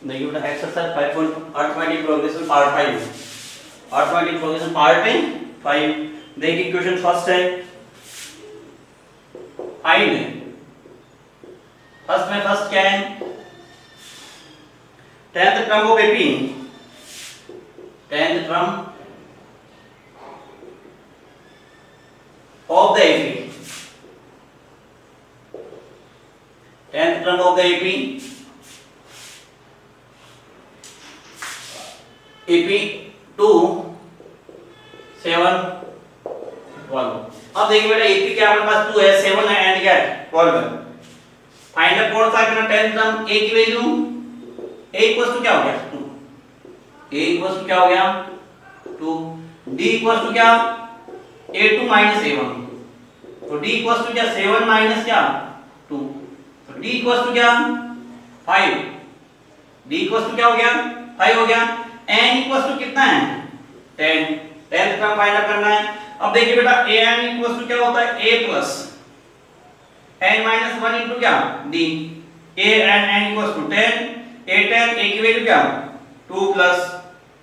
देखिए बेटा exercise 5 arithmetic progression part 5 arithmetic progression part 5। देखिए क्वेश्चन फर्स्ट है फाइंड फर्स्ट क्या है 10th term of AP 10th term of the AP 10th term of the AP 2 7 12। अब देखिए बेटा AP क्या हमारे पास 2 है 7 है एंड क्या है 12 है। फाइंड द कौन सा करना 10th टर्म A की वैल्यू A इक्वल्स टू क्या हो गया 2 A इक्वल्स टू क्या हो गया 2 D इक्वल्स टू क्या A2 माइनस A1 तो D इक्वल्स टू क्या 7 माइनस क्या 2 तो D इक्वल्स टू क्या 5 D इक्वल्स टू क्या हो गया 5 हो गया। N इक्वल्स टू कितना है 10 10th टर्म फाइंड आउट करना है। अब देखिए बेटा An इक्वल्स टू क्या होता है A plus n minus 1 into क्या D A and n equals to 10 A10 A की वैल्यू क्या 2 plus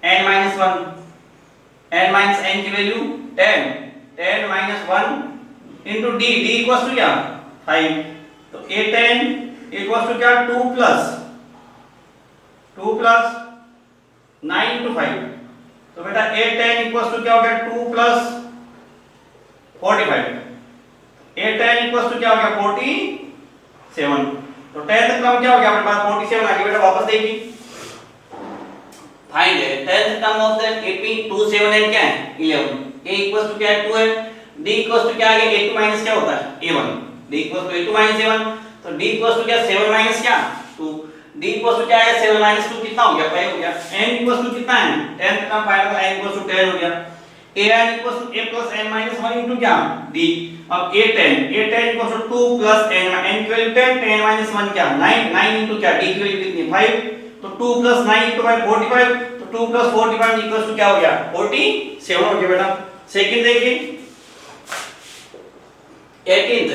n minus 1 n minus n की value 10 10 minus 1 into D D equals to क्या 5 तो A10 इक्वल्स टू क्या 2 प्लस 9 इनटू 5 तो बेटा A10 equals to क्या हो गया 2 प्लस 45 A10 इक्वल्स टू क्या हो गया 47 तो 10th टर्म क्या हो गया अपने पास 47 आ गया बेटा वापस देखिए फाइंड है 10th term of the AP 2 7 and क्या है 11 A इक्वल्स टू क्या है 2 है D इक्वल्स टू क्या आ गया A2 माइनस क्या होता है A1 D equals to A2 minus A1 तो D इक्वल्स टू क्या 7 माइनस क्या 2 D इक्वल्स टू क्या है 7 माइनस 2 कितना हो गया 5 हो गया। N इक्वल्स टू कितना है 10th term find out N equals to 10 हो गया। An equals to A plus n minus 1 into क्या D अब A10 equals to 2 plus n n की वैल्यू 10 10 माइनस 1 क्या 9 9 इनटू क्या D की वैल्यू कितनी 5 तो 2 प्लस 9 इनटू 5 45 तो 2 प्लस 45 इक्वल्स टू क्या हो गया 47 हो गया बेटा। सेकंड देखिए 18th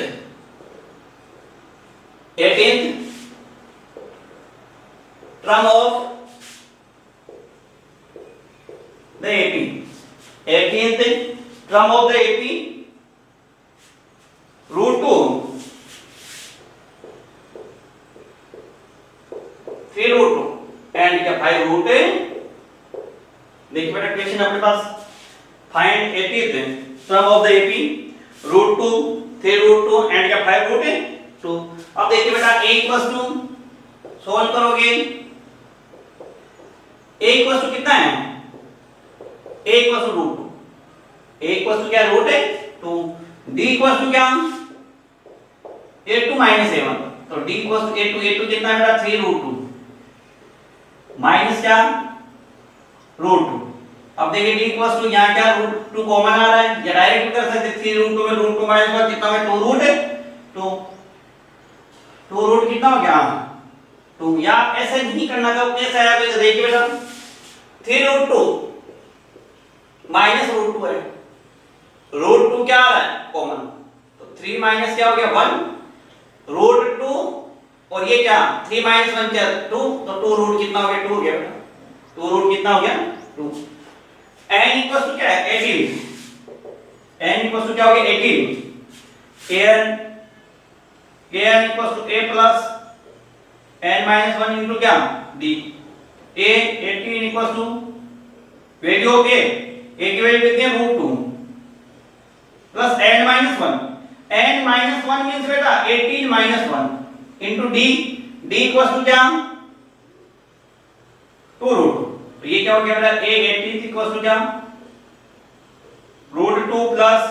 term of the AP 18th term of the AP root 2 3 root 2 and क्या 5 root देखिए बेटा क्वेश्चन अपने पास find 18th term of the AP root 2 3 root 2 and क्या 5 root 2। अब देखिए बेटा A इक्वल्स टू सॉल्व करोगे A इक्वल्स टू कितना है A equals to root 2 A equals to क्या रूट है 2 D इक्वल्स टू क्या A2 माइनस A1 तो D इक्वल्स टू A2 कितना है बेटा 3 रूट 2 माइनस क्या रूट 2। अब देखिए D इक्वल्स टू यहाँ क्या रूट 2 कॉमन आ रहा है या डायरेक्ट कर सकते 3 रूट 2 में रूट 2 माइनस 1 कितना है 2 रूट है 2 रूट कितना हो गया 2 या ऐसे नहीं करना था कैसे आया तो देखिए बेटा 3 रूट 2 माइनस रूट 2 है रूट 2 क्या आ रहा है कॉमन तो 3 माइनस क्या हो गया 1 रूट 2 और ये क्या 3 माइनस 1 क्या 2 तो 2 रूट कितना हो गया 2 हो गया बेटा 2 रूट कितना हो गया 2। n इक्वल्स टू क्या है 18 n इक्वल्स टू क्या हो गया 18 an equals to a plus n minus 1 into क्या d a 18 equals to value of a की वैल्यू कितनी है root 2 plus n minus 1 n minus 1 means बेटा 18 minus 1 into d d equals to क्या 2 root 2 तो ये क्या हो गया बेटा a 18 equals to क्या रूट 2 प्लस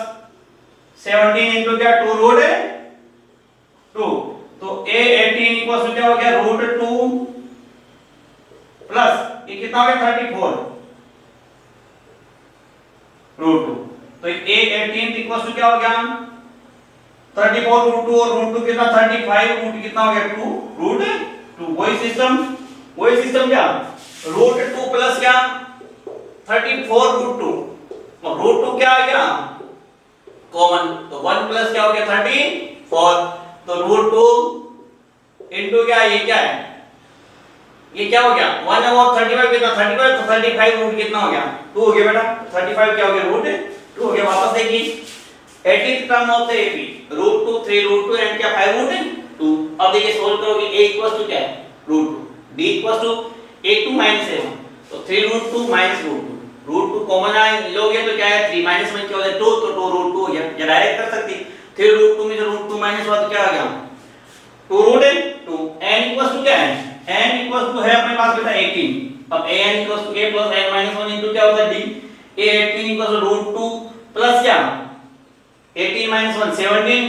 17 into क्या 2 रूट 2 तो A18 इक्वल्स टू क्या हो गया रूट 2 प्लस ये कितना हो गया 34 रूट 2 तो A18 इक्वल्स टू क्या हो गया 34 रूट 2 और रूट 2 कितना 35 रूट कितना हो गया 2 रूट 2 वही सिस्टम क्या रूट 2 प्लस क्या 34 रूट 2 तो रूट 2 क्या आ गया कॉमन तो 1 प्लस क्या हो गया 34 तो रूट 2 इनटू क्या ये क्या है ये क्या हो गया 1/35 कितना 35 तो 35 रूट कितना हो गया 2 हो गया बेटा 35 क्या हो गया रूट 2 हो गया। वापस देखिए 80th term of the AP root 2 3 root 2 and क्या 5 रूट 2। अब देखिए सोल्व करोगे a इक्वल्स टू क्या है root 2 d equals to a2 minus a1 तो 3 रूट 2 माइनस रूट 2 कॉमन लोगे तो क्या है 3 माइनस 1 क्या हो जाए 2 तो 2 रूट 2 हो गया या डायरेक्ट कर सकती 3 रूट 2 में जो रूट 2 माइनस हुआ तो क्या आ गया 2 रूट 2 n इक्वल्स टू क्या है n इक्वल्स टू है अपने पास बेटा 18 अब an equals to a plus n minus 1 into क्या होता है d a 18 equals to root 2 plus क्या 18 माइनस 1 17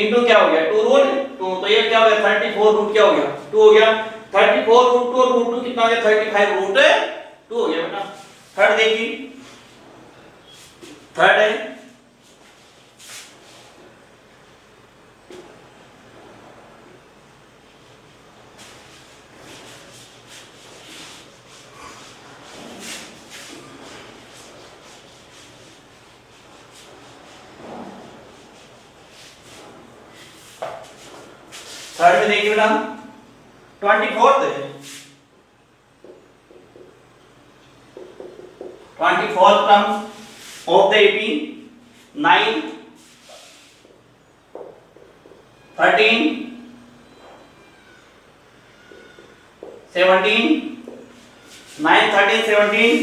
इनटू क्या हो गया 2 रूट 2 तो ये क्या हो गया 34 रूट क्या हो गया 2 हो गया 34 रूट 2 और रूट 2 कितना हो गया 35 रूट 2 हो गया बेटा। थर्ड देखिए थर्ड है थर्ड में देखिए बेटा 24th है 24th term of the AP 9 13 17 9 13 17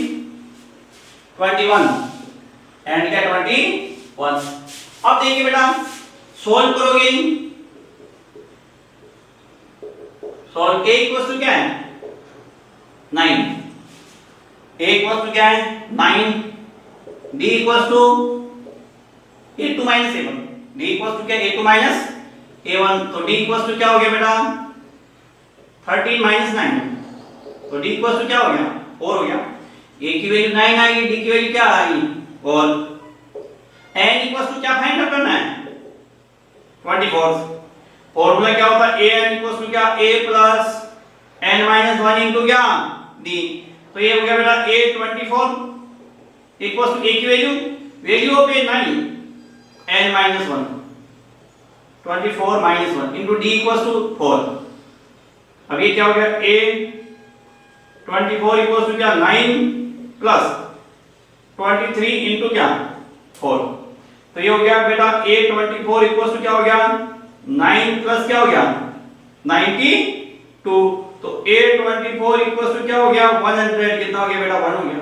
21 and क्या 21। अब देखिए बेटा सोल्व करोगे सॉल्व k इक्वल्स टू क्या है 9 a इक्वल्स टू क्या है 9 d equals to a2 minus a1 d equals to क्या a2 माइनस a1 तो d इक्वल्स टू क्या हो गया बेटा 13 माइनस 9 तो d इक्वल्स टू क्या हो गया 4 हो गया a की वैल्यू 9 आएगी d की वैल्यू क्या आएगी और n इक्वल्स टू क्या फाइंड आउट करना है 24 फॉर्मूला क्या होता है an इक्वल्स टू क्या a plus n minus 1 into क्या d तो ये हो गया बेटा a 24 इक्वल्स टू a की value of a 9 n minus 1 24 minus 1 into d equals to 4। अब ये क्या हो गया a 24 इक्वल्स टू क्या 9 प्लस 23 इनटू क्या 4 तो ये हो गया बेटा a 24 इक्वल्स टू क्या हो गया 9 प्लस क्या हो गया 92 तो a 24 इक्वल्स टू क्या हो गया 100 कितना हो गया बेटा 1 हो गया।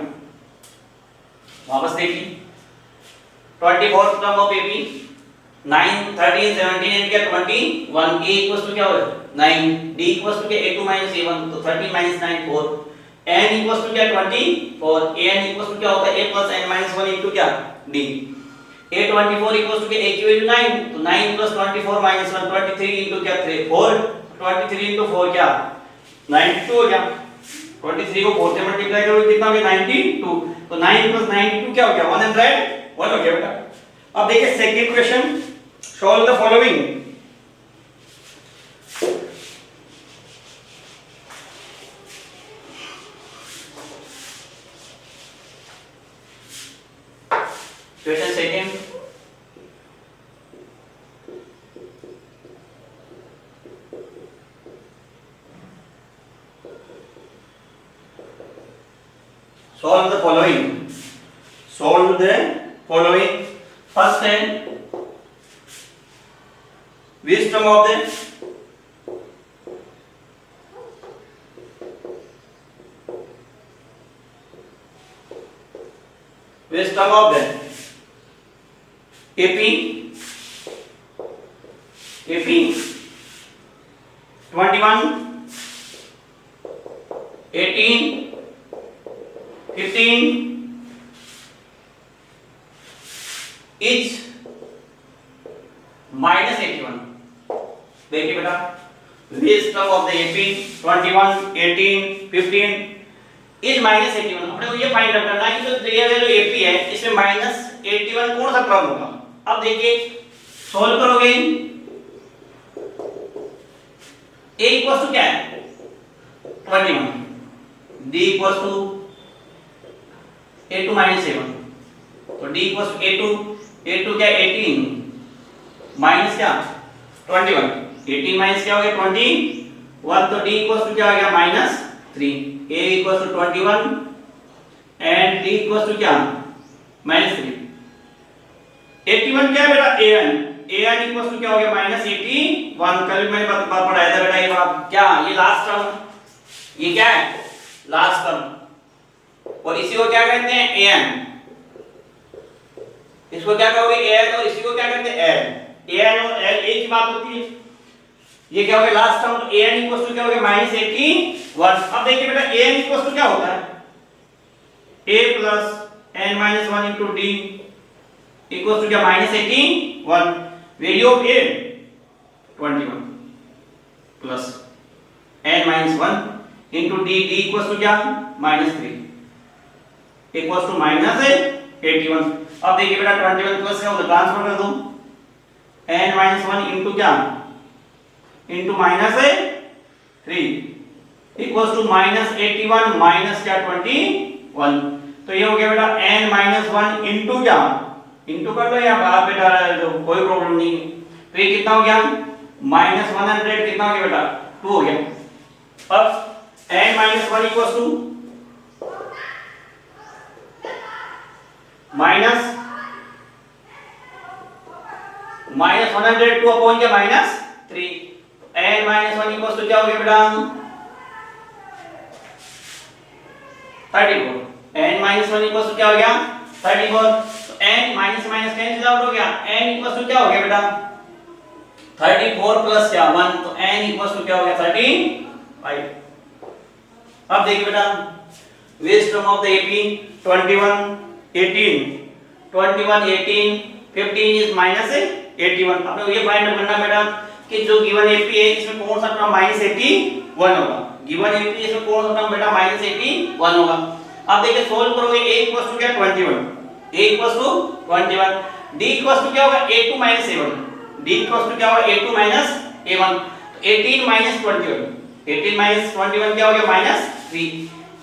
वापस देखिए 24 टर्म ऑफ AP 9 13 17 एंड क्या 21 a इक्वल्स टू क्या हो गया 9 d इक्वल्स टू क्या a2 माइनस a1 तो 13 माइनस 9 4 n इक्वल्स टू क्या 24 an इक्वल्स टू क्या होता है a plus n minus 1 into क्या d a 24 equals to a की वैल्यू 9 तो 9 plus 24 minus 1 23 into क्या 3 4 23 into 4 क्या 92 हो गया 23 को 4 से मल्टीप्लाई करोगे कितना हो गया 92 तो 9 plus 92 क्या हो गया 101 हो गया बेटा। अब देखिए second question solve the following question second solve the following first and which term of the AP 21 18 15 is minus 81 देखिए बेटा which term of the AP 21 18 15 is minus 81 अपने को ये फाइंड आउट करना है कि जो दिया गया जो AP है इसमें माइनस 81 कौन सा टर्म होगा। अब देखिए सोल्व करोगे a इक्वल्स टू क्या है 21 d equals to a2 minus a1 तो d इक्वल्स टू a2 क्या 18 माइनस क्या 21 18 माइनस क्या हो गया 21 तो d इक्वल्स टू क्या हो गया minus 3, a equal to 21 and d equal to क्या -3। 81 क्या है बेटा an इक्वल टू क्या हो गया -81। कल मैंने पढ़ाया था बेटा ये बात क्या, ये लास्ट टर्म, ये क्या है लास्ट टर्म, और इसी को क्या कहते हैं an, इसको क्या कहोगे an, और इसी को क्या कहते हैं an और l एक ही बात होती है। ये क्या हो गया लास्ट टर्म, तो an इक्वल टू क्या हो गया -81। अब देखिए बेटा an इक्वल टू क्या होता है a plus n minus 1 into d equal to क्या -81। Value of a 21 plus n minus 1 into d equal to क्या -3 इक्वल टू -81। अब देखिए बेटा 21 प्लस क्या होता है ट्रांसफर कर दो, n माइनस 1 इंटू क्या इंटू -3 इक्वल टू -81 माइनस क्या 21। तो ये हो गया बेटा n माइनस 1 इंटू क्या इंटू कर लो या बात बेटा तो कोई प्रॉब्लम नहीं। तो ये कितना हो गया -100 कितना हो गया बेटा 2 हो गया। अब n minus 1 equal to -102 upon क्या -3, n माइनस 1 इक्वल टू क्या हो गया बेटा 34। n माइनस 1 इक्वल टू क्या हो गया 34। तो n minus minus cancel out हो गया, n इक्वल टू क्या हो गया बेटा 34 प्लस क्या 1, तो n इक्वल टू क्या हो गया 35। अब देखिए बेटा which term of the AP 21 18 21 18 15 is -81। आपने ये फाइंड करना बेटा कि जो गिवन AP है इसमें कौन सा टर्म -81 होगा, गिवन AP इसमें कौन सा टर्म बेटा -81 होगा। अब देखिए सोल्व करोगे a इक्वल टू क्या 21, a equal to 21, d equal to क्या होगा a2 7, d इक्वल टू क्या होगा a2 a1। तो 18 21 18 21 क्या हो गया -3।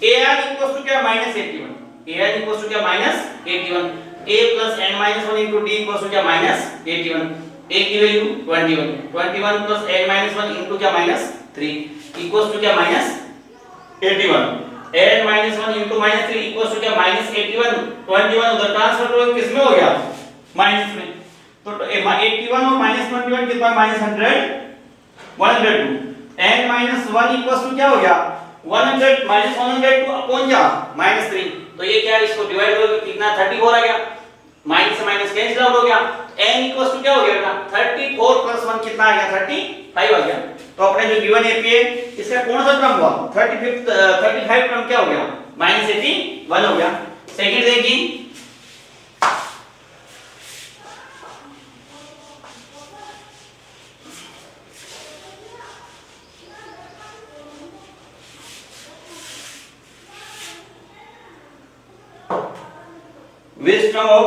an इक्वल टू क्या -81, an इक्वल टू क्या -81, a plus n minus 1 into d equal to क्या -81। a की value 21 21 plus n minus 1 into क्या -3 इक्वल टू क्या -81। n minus 1 into -3 equal to क्या -81। 21 उधर ट्रांसफर तो किस में हो गया माइनस में, तो 81 और -21 कितना -100 102। n माइनस 1 इक्वल टू क्या हो गया 100 102 अपॉन क्या -3। तो ये क्या इसको डिवाइड करोगे कितना 34 आ गया, माइनस से माइनस कैंसिल आउट हो गया। n इक्वल टू क्या हो गया बेटा 34 प्लस 1 कितना आ गया 35 आ गया। तो अपने जो गिवन AP है इसका कौन सा टर्म हुआ 35 टर्म क्या हो गया -81 हो गया। सेकंड देखिए wisdom of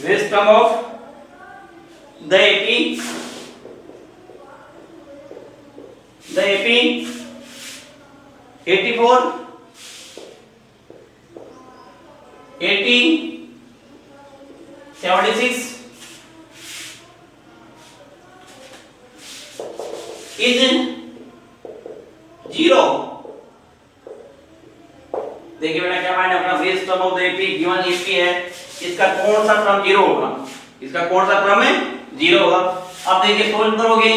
wisdom of the AP 84 80 76 is 0। देखिए बेटा क्या माने अपना base term of the AP given AP है, इसका कौन सा टर्म 0 होगा, इसका कौन सा टर्म है 0 होगा। अब देखिए सोल्व करोगे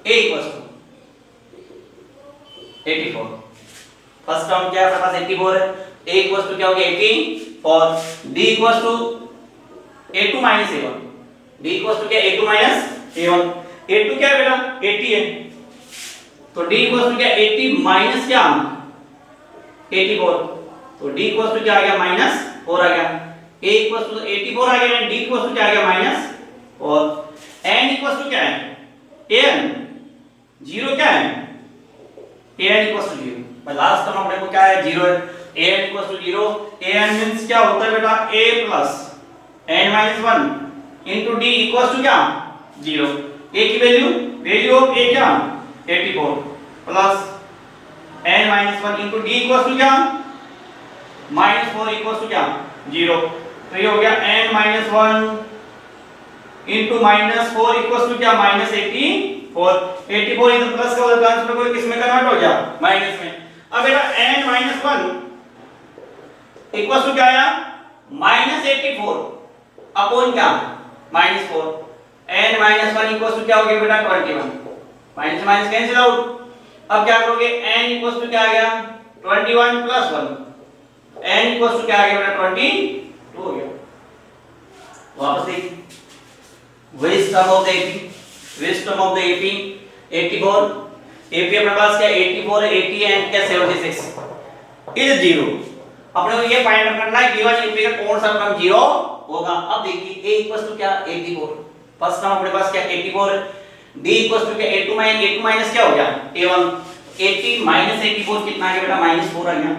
a equals to 84, first term क्या है अपने पास 84 है, a इक्वल्स टू क्या हो गया 84, d equals to a2 a1, d equals to क्या a2 a1, a2 क्या है बेटा 80 है, तो d इक्वल्स टू क्या 80 माइनस क्या 84, तो d इक्वल्स टू क्या आ गया -4 आ गया, a इक्वल्स टू 84 आ गया, d इक्वल्स टू क्या आ गया -4, n इक्वल्स टू क्या है an 0 क्या है an इक्वल्स टू 0, पर लास्ट टर्म अपने को क्या है 0 है, an equals to 0, an means क्या होता है बेटा a plus n minus 1 into d equals to क्या 0, a की वैल्यू ऑफ a क्या 84 plus n minus 1 into d equals to क्या -4 इक्वल्स टू क्या 0। तो ये हो गया n - 1 into -4 इक्वल्स टू क्या -84। 84 इधर प्लस का उधर ट्रांसफर करके किस में कन्वर्ट हो गया माइनस में। अब बेटा n - 1 इक्वल्स टू क्या आया -84 अपॉन क्या -4। n - 1 इक्वल्स टू क्या हो गया बेटा 21। Minus minus cancel out. अब क्या करोगे n इक्वल्स टू क्या आ गया 21 प्लस 1। n इक्वल्स टू क्या आ गया बेटा 22 हो गया। वापस देखिए which term of the AP, which term of the AP 84। AP अपने पास क्या 84 है, 80 एंड क्या 76 इज 0। अपने को ये फाइंड आउट करना है गिवन एपी का कौन सा टर्म 0 होगा। अब देखिए a इक्वल्स टू क्या 84, फर्स्ट टर्म अपने पास क्या 84 है। d इक्वल्स टू क्या a2 माइनस क्या हो गया a1। 80 माइनस 84 कितना आ गया बेटा -4 आ गया।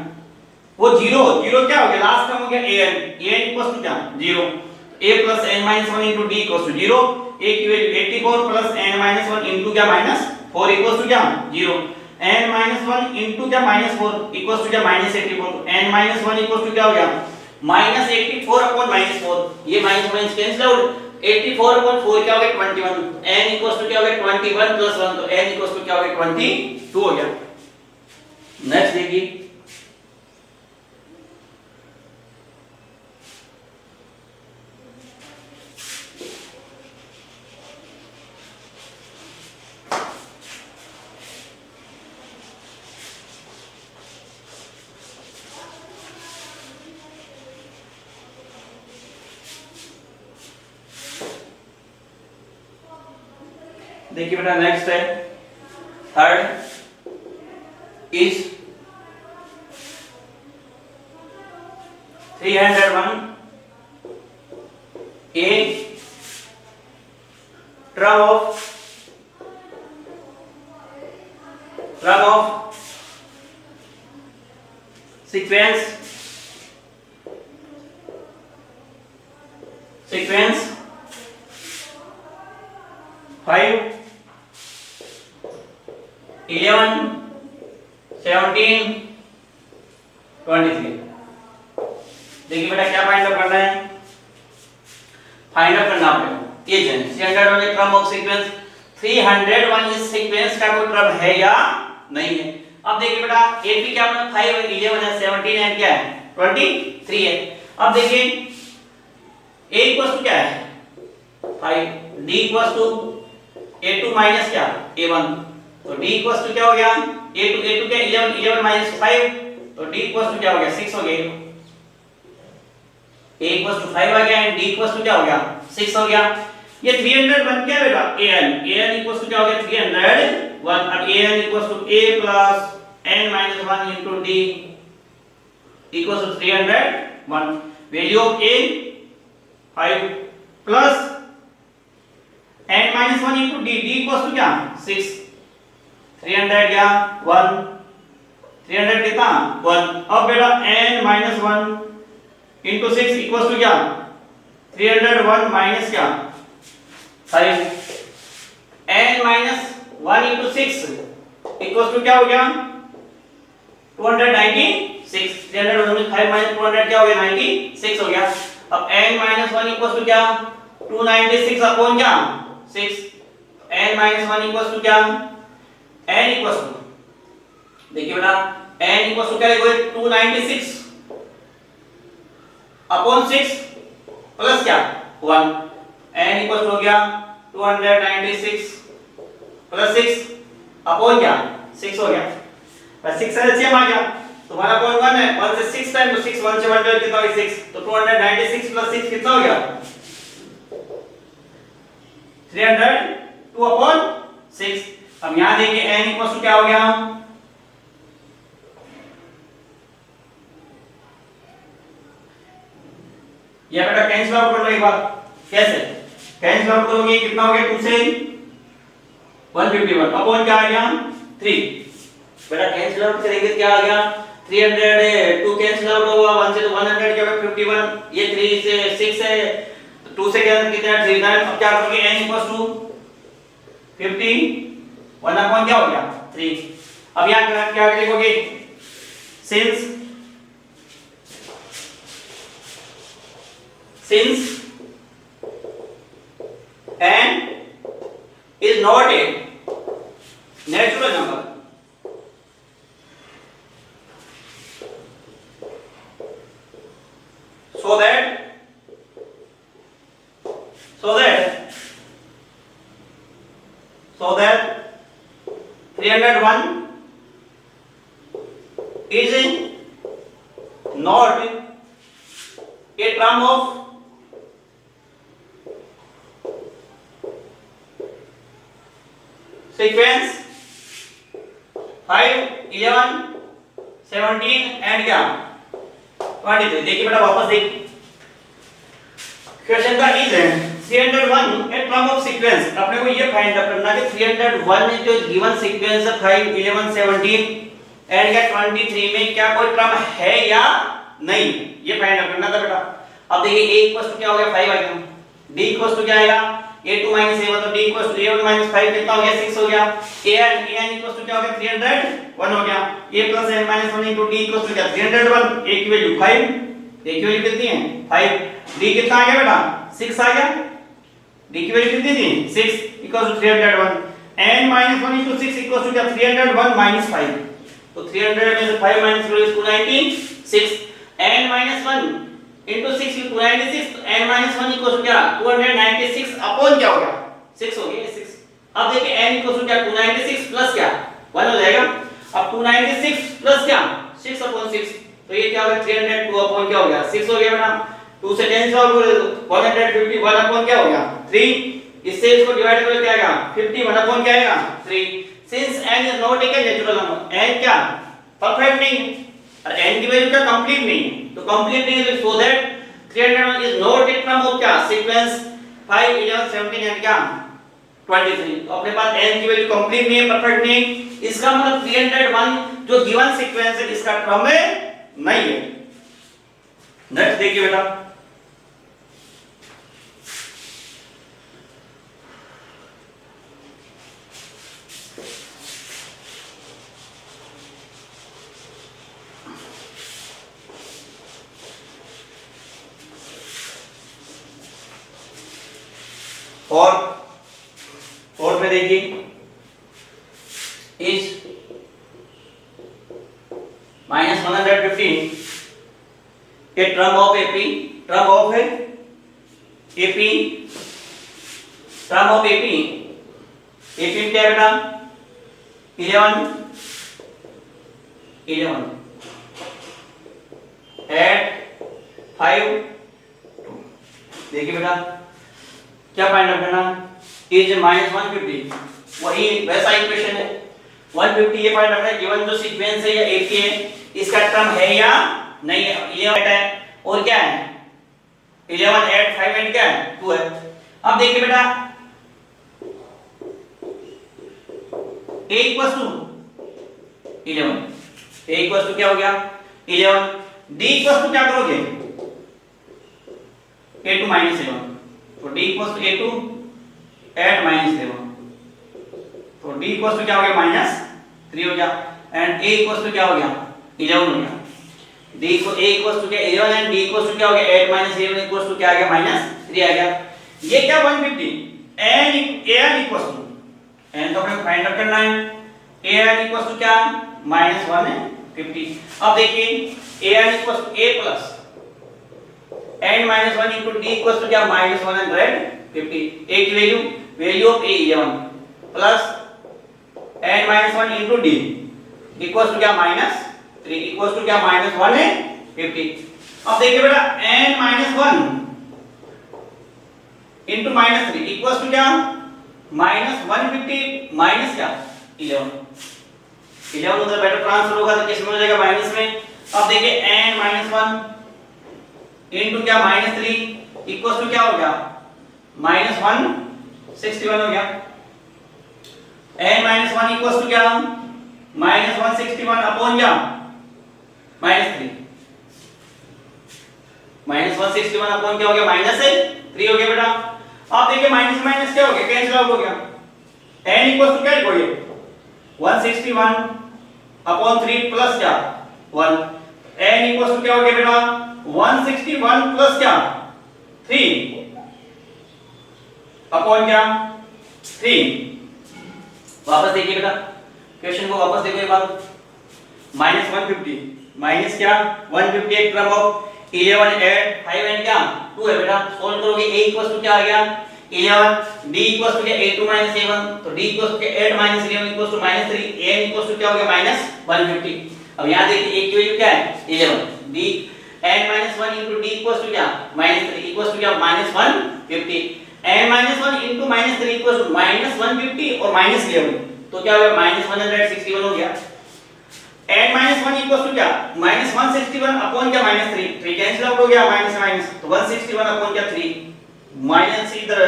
वो 0 क्या हो गया लास्ट टर्म हो गया an इक्वल्स टू क्या 0। a plus n minus 1 into d equals to 0। a की value 84 plus n minus 1 into क्या -4 equals to क्या 0। n minus 1 into क्या -4 equals to क्या -84। n minus 1 equals to क्या हो गया -84 upon -4। ये minus minus cancel out. 84 upon 4 क्या हो गया 21। n equals to क्या हो गया 21 plus 1 तो n equals to क्या हो गया 22 हो गया। नेक्स्ट देखिए देखिए बेटा नेक्स्ट है third is 301 a term of sequence 5 11 17 23। देखिए बेटा क्या फाइंड आउट करना है, फाइंड आउट करना आपको ये है 301 एक क्रम ऑफ सीक्वेंस। 301 इस सीक्वेंस का कोई क्रम है या नहीं है। अब देखिए बेटा एपी क्या बना 5 है 11 है 17 है क्या है 23 है। अब देखिए a इक्वल्स टू क्या है 5, d equals to a2 minus क्या a1 तो d इक्वल्स टू क्या हो गया a2 क्या 11 माइनस 5 तो d इक्वल्स टू क्या हो गया 6 हो गया। a इक्वल्स टू 5 आ गया एंड d इक्वल्स टू क्या हो गया 6 हो गया। ये 300 बन क्या बेटा an इक्वल्स टू क्या हो गया 301। अब an equals to a plus n minus 1 into d equals to 301। Value of a 5 plus n minus 1 into d equals to क्या 6। 300 क्या 1 300 कितना 1। अब बेटा n minus 1 into 6 equals to क्या 301 minus क्या 5। n minus 1 into 6 equals to क्या हो गया 296। 305 minus 200 क्या हो गया 96 हो गया। अब n minus 1 equals to क्या 296 अपॉन क्या 6। n minus 1 equals to क्या n equals to देखिए बेटा n equals to क्या लिखोगे 296 अपॉन 6 प्लस क्या 1। n equals to हो गया 296 प्लस 6 अपॉन क्या 6 हो गया। बस 6 से सेम आ गया तुम्हारा अपॉन 1 है 1 से 6 टाइम तो 6 1 से 1 कितना हो गया 6 तो 296 प्लस 6 कितना हो गया 302 अपॉन 6। अब यहां देखिए n इक्वल्स टू क्या हो गया ये बेटा कैंसिल आउट कर लो एक बार। कैसे कैंसिल आउट करोगे कितना हो गया 2 से 151 अपॉन क्या आ गया 3। बेटा कैंसिल आउट करेंगे क्या आ गया 300 2 कैंसिल आउट होगा 1 से तो 100 क्या होगा 51। ये 3 से 6 है 2 से कैंसिल कितना 3 9। अब क्या करोगे n इक्वल्स टू 51 अपॉन क्या हो गया 3। अब यहां क्या लिखोगे since since n is not a natural number, so that 301 is not a term of sequence 5, 11, 17 and क्या 23। देखिए बेटा वापस देखिए क्वेश्चन का इज है 301 ए टर्म ऑफ सीक्वेंस। अपने को ये फाइंड आउट करना कि 301 जो गिवन सीक्वेंस है 5, 11, 17 एंड क्या 23 में क्या कोई टर्म है या नहीं, ये फाइंड आउट करना था बेटा। अब देखिए a इक्वल टू क्या हो गया 5 आ गया, d इक्वल टू क्या आएगा a2 a1, तो d इक्वल टू a1 5 कितना हो गया 6 हो गया, an इक्वल टू क्या हो गया 301 हो गया, a plus n minus 1 into d equal to क्या 301, a की वैल्यू 5, a की वैल्यू कितनी है 5, d कितना आ गया बेटा 6 आ गया, d की वैल्यू कितनी थी 6 equal to 301, n minus 1 into 6 equal to क्या 301 माइनस 5, तो 300 में से 5 minus 4 is 296, n minus 1 into 6 into 296, तो n minus 1 equals to क्या 296 अपॉन क्या हो गया 6 हो गया 6। अब देखिए n equals to क्या 296 प्लस क्या 1 हो जाएगा। अब 296 प्लस क्या 6 अपॉन 6, तो ये क्या हो गया 302 अपॉन क्या हो गया 6 हो गया बेटा। 2 से 10 सॉल्व कर दो 151 अपॉन क्या हो गया 3, इससे इसको डिवाइड करो क्या आएगा 51 अपॉन क्या आएगा 3। Since n is not a natural number, n क्या परफेक्ट नहीं है और n की वैल्यू क्या कंप्लीट नहीं है, तो कंप्लीट नहीं है so that 301 is not a term of क्या सीक्वेंस 5, 11, 17 एंड क्या 23। तो अपने पास n की वैल्यू कंप्लीट नहीं है परफेक्ट नहीं है, इसका मतलब 301 जो गिवन सीक्वेंस है इसका टर्म में नहीं है। नेक्स्ट देखिए बेटा और फोर्थ में देखिए इज माइनस 115 के term of AP, term of है AP, term of AP, AP क्या है बेटा 11 एट 5 2। देखिए बेटा क्या फाइंड आउट करना इज माइनस 150, वही वैसा इक्वेशन है 150 ये फाइंड आउट है गिवन जो सीक्वेंस है या एपी है इसका टर्म है या नहीं है, ये है और क्या है 11 ऐड 5 एंड क्या है 2 है। अब देखिए बेटा a equals to 11, a equals to क्या हो गया 11, d इक्वल्स टू क्या करोगे a2 माइनस 7, तो d equals to a2 add minus 7, तो d इक्वल्स टू क्या हो गया माइनस 3 हो गया एंड a इक्वल्स टू क्या हो गया 11 हो गया, d को a इक्वल्स टू क्या 11 एंड d इक्वल्स टू क्या हो गया 8 माइनस 11 इक्वल्स टू क्या आ गया माइनस 3 आ गया। ये क्या 150 n इक्वल्स टू n तो हमें फाइंड आउट करना है an इक्वल्स टू क्या माइनस 150। अब देखिए an equals to a plus n minus 1 into d equals to क्या minus 150, a की value of a 11 plus n minus 1 into d equals to क्या minus 3 equals to क्या minus 150। अब देखिए बेटा n minus 1 into minus 3 equals to क्या minus 150 minus क्या 11 उधर बेटा ट्रांसफर होगा तो किस में हो जाएगा माइनस में। अब देखिए n minus 1 इनटू क्या माइनस 3 इक्वल्स टू क्या हो गया माइनस 161 हो गया, n माइनस 1 इक्वल्स टू क्या माइनस 161 अपॉन क्या माइनस 3, माइनस 161 अपॉन क्या हो गया माइनस 3 हो गया बेटा। अब देखिए माइनस माइनस क्या हो गया कैंसिल आउट हो गया, n इक्वल्स टू क्या लिखोगे 161 अपॉन 3 प्लस क्या 1, n इक्वल्स टू क्या हो गया बेटा 161 प्लस क्या 3 अपॉन क्या 3। वापस देखिए बेटा, क्वेश्चन को वापस देखो एक बार। -150 माइनस क्या 150 एक टर्म ऑफ 11 ऐड 5 एंड क्या 2 है बेटा। सॉल्व करोगे a इक्वल टू क्या आ गया 11, d इक्वल टू क्या 8 2 7, तो d इक्वल टू क्या 8 11 equal to -3, a equal to क्या हो गया -150। अब यहां देखिए a की वैल्यू क्या है 11, d n -1 into d equal to क्या -3 इक्वल टू क्या -150, n -1 into -3 इक्वल टू -150 और -11, तो क्या हो गया -161 हो गया। n -1 इक्वल टू क्या -161 अपॉन क्या -3, 3 कैंसिल आउट हो गया माइनस, तो 161 अपॉन क्या 3, माइनस इधर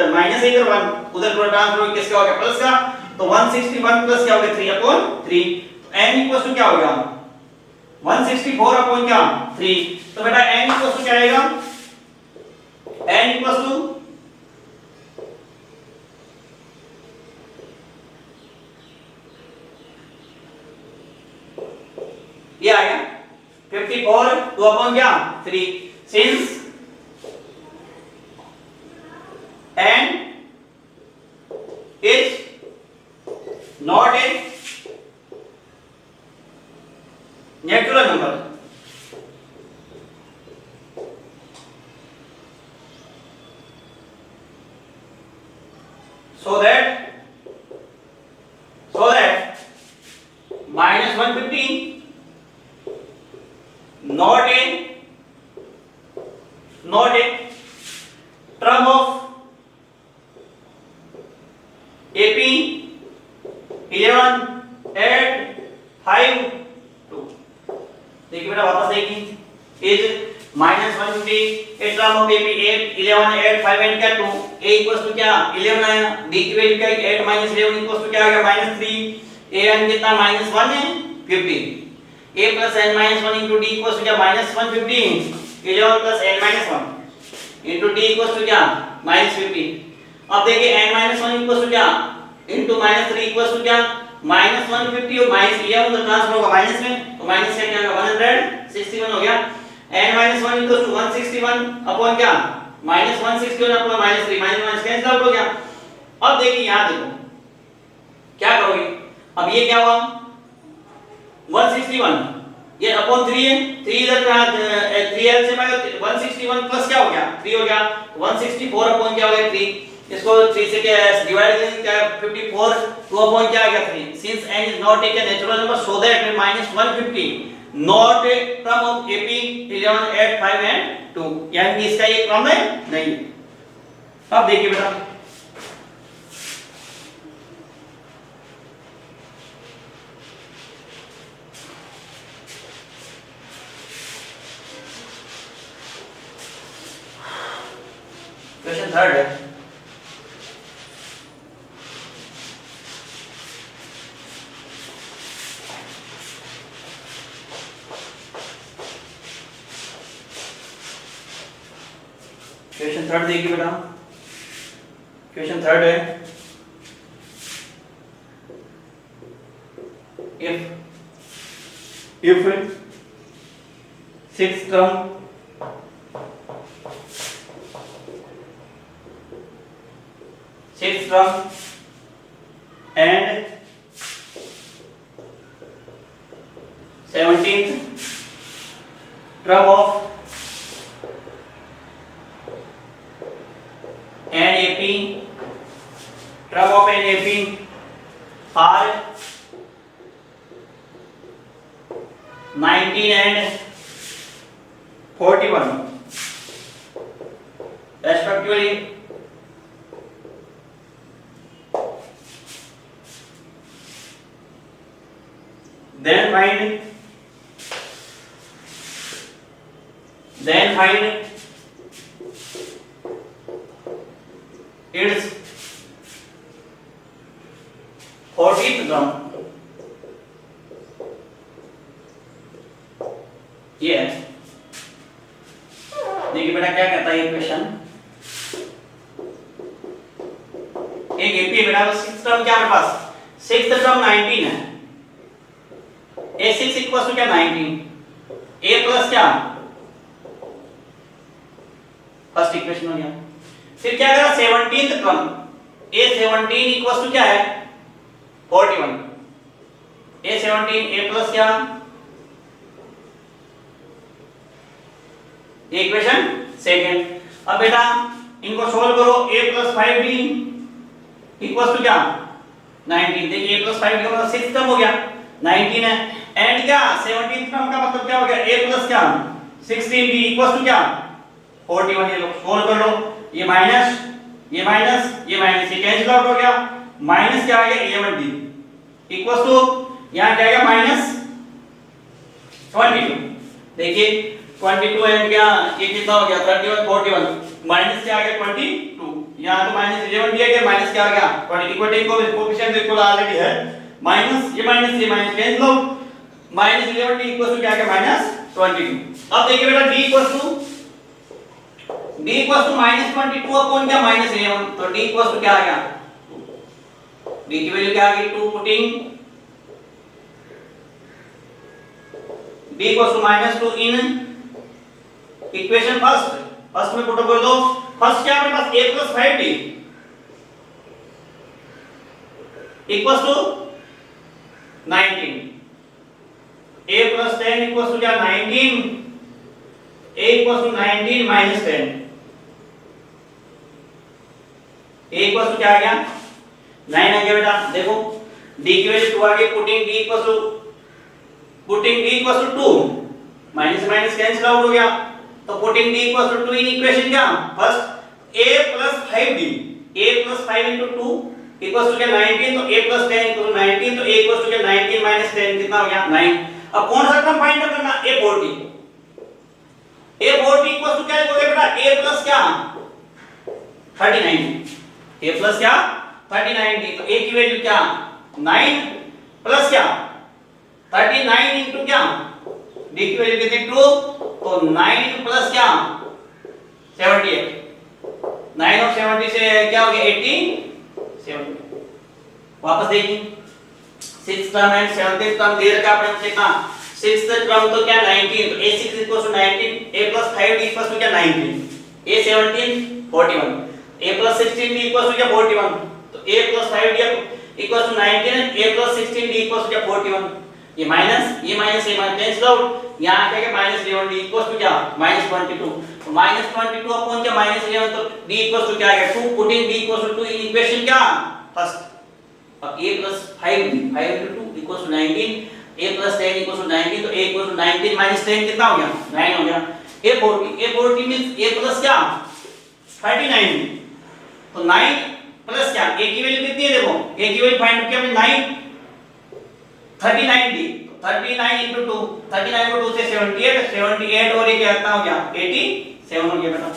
1 उधर पूरा ट्रांसफर किसका हो गया प्लस का, तो 161 प्लस क्या हो गया 3 अपॉन 3, तो n इक्वल टू क्या हो गया 164 अपॉन क्या 3, तो बेटा n इक्वल टू क्या आएगा n इक्वल टू ये आ गया 54 2 अपॉन क्या 3, since n is not a natural number, so that -150 not a term of AP 11 add 5 2। देखिए बेटा वापस देखिए is -150 a term of AP 11 add 5 and क्या 2, a इक्वल्स टू क्या 11 आया, d की वैल्यू क्या है 8 11 इक्वल्स टू क्या आ गया -3, a n कितना -1 है 50, a plus n -1 into d equals to क्या -150, 11 plus n -1 into d equals to क्या -50। अब देखिए n -1 equals to क्या into -3 equals to क्या -150 और -11 का ट्रांसफर होगा माइनस में, तो माइनस से क्या होगा 161 हो गया, n -1 equals to 161 अपॉन क्या -161 अपॉन -3 माइनस कैंसिल आउट हो गया। अब देखिए यहां देखो क्या करोगे, अब ये क्या हुआ 161 ये अपॉन 3 है, 3 इधर का 3 एलसीएम आएगा 161 प्लस क्या हो गया 3 हो गया, 164 अपॉन क्या हो गया 3, इसको 3 से क्या डिवाइड करेंगे क्या 54 2 अपॉन क्या आ गया 3, since n is not a natural number so that -150 not a term of AP 11 8 5 and 2, यानी इसका ये क्रम है नहीं। अब देखिए बेटा क्वेश्चन थर्ड है, क्वेश्चन थर्ड देखिए बेटा, क्वेश्चन थर्ड है if 6 term and 17th term of NAP are 19 and 41 respectively, then find its 40th term। ये देखिए बेटा क्या कहता है ये क्वेश्चन, एक एपी बेटा 6th टर्म क्या हमारे पास 6th टर्म 19 है, a6 इक्वल्स टू क्या 19, a प्लस क्या फर्स्ट इक्वेशन हो गया। फिर क्या करा 17th term, a 17 equals to क्या है 41, a 17 a प्लस क्या इक्वेशन सेकंड। अब बेटा इनको सोल्व करो, a plus 5b equals to क्या 19। देखिए a प्लस 5b का मतलब 6 टर्म हो गया 19 है, एंड क्या 17th टर्म का मतलब क्या हो गया a प्लस क्या 16b इक्वल्स टू क्या 41। ये लो सोल्व कर लो, ये माइनस ये माइनस ये माइनस ये कैंसिल आउट हो गया, माइनस क्या आ गया 11d इक्वल्स टू यहां क्या आएगा माइनस 22। देखिए 22 एंड क्या ये कितना हो गया 31 41, माइनस क्या आ गया 22, यहां तो माइनस 11 दिया गया, माइनस क्या आ गया 20 इक्वल कोएफिशिएंट इक्वल ऑलरेडी है, माइनस ये minus cancel out, minus 11d equal to क्या आ गया माइनस 22। अब देखिए बेटा d equal to minus 22 upon क्या माइनस 11, तो d इक्वल टू क्या आ गया d की वैल्यू क्या आ गई 2, putting d equal to minus 2 in equation first में पुट कर दो। फर्स्ट क्या है मेरे पास a plus 5d equals to 19, a plus 10 equals to क्या 19, a equals to 19 minus 10, a equals to क्या आ गया 9 आ गया बेटा। देखो d की वैल्यू 2 आ गई, putting d equals to 2, minus minus cancel out हो गया, तो putting d equals to 2 in equation क्या first a plus 5d, a plus 5 into 2 equals to क्या 19, तो a प्लस 10 इक्वल टू 19, तो a इक्वल्स टू क्या 19 माइनस 10 कितना हो गया 9। अब कौन सा टर्म फाइंड आउट करना a40, a40 इक्वल्स टू क्या हो गया बेटा a प्लस क्या 39, a प्लस क्या 39d, तो a की वैल्यू क्या 9 प्लस क्या 39 into क्या d की वैल्यू कितनी 2, तो 9 प्लस क्या 78, 9 और 70 से क्या हो गया 87। वापस देखिए 6th term and 7th term दे रखा है अपने कितना 6th टर्म तो क्या 19, तो a6 equals to 19, a plus 5d equals to क्या 19, a17 41, a plus 16d equals to क्या 41, तो a plus 5d equals to 19 and a plus 16d equals to क्या 41, ये माइनस कैंसिल आउट, यहां क्या है माइनस 11d इक्वल्स टू क्या minus 22, तो माइनस 22 अपॉन क्या माइनस 11, तो d इक्वल्स टू क्या आ गया 2, putting d equals to 2 in equation क्या फर्स्ट। अब a plus 5d 5 into 2 equals to 19, a plus 10 equals to 19, तो a इक्वल्स टू 19 माइनस 10 कितना हो गया 9 हो गया। a40 मींस a प्लस क्या 39, तो 9 प्लस क्या a की वैल्यू कितनी है देखो, a की वैल्यू फाइंड किया हमने 9 39d, 39 into 2 39 को 2 से 78 और ये कितना हो गया 87 हो गया बेटा।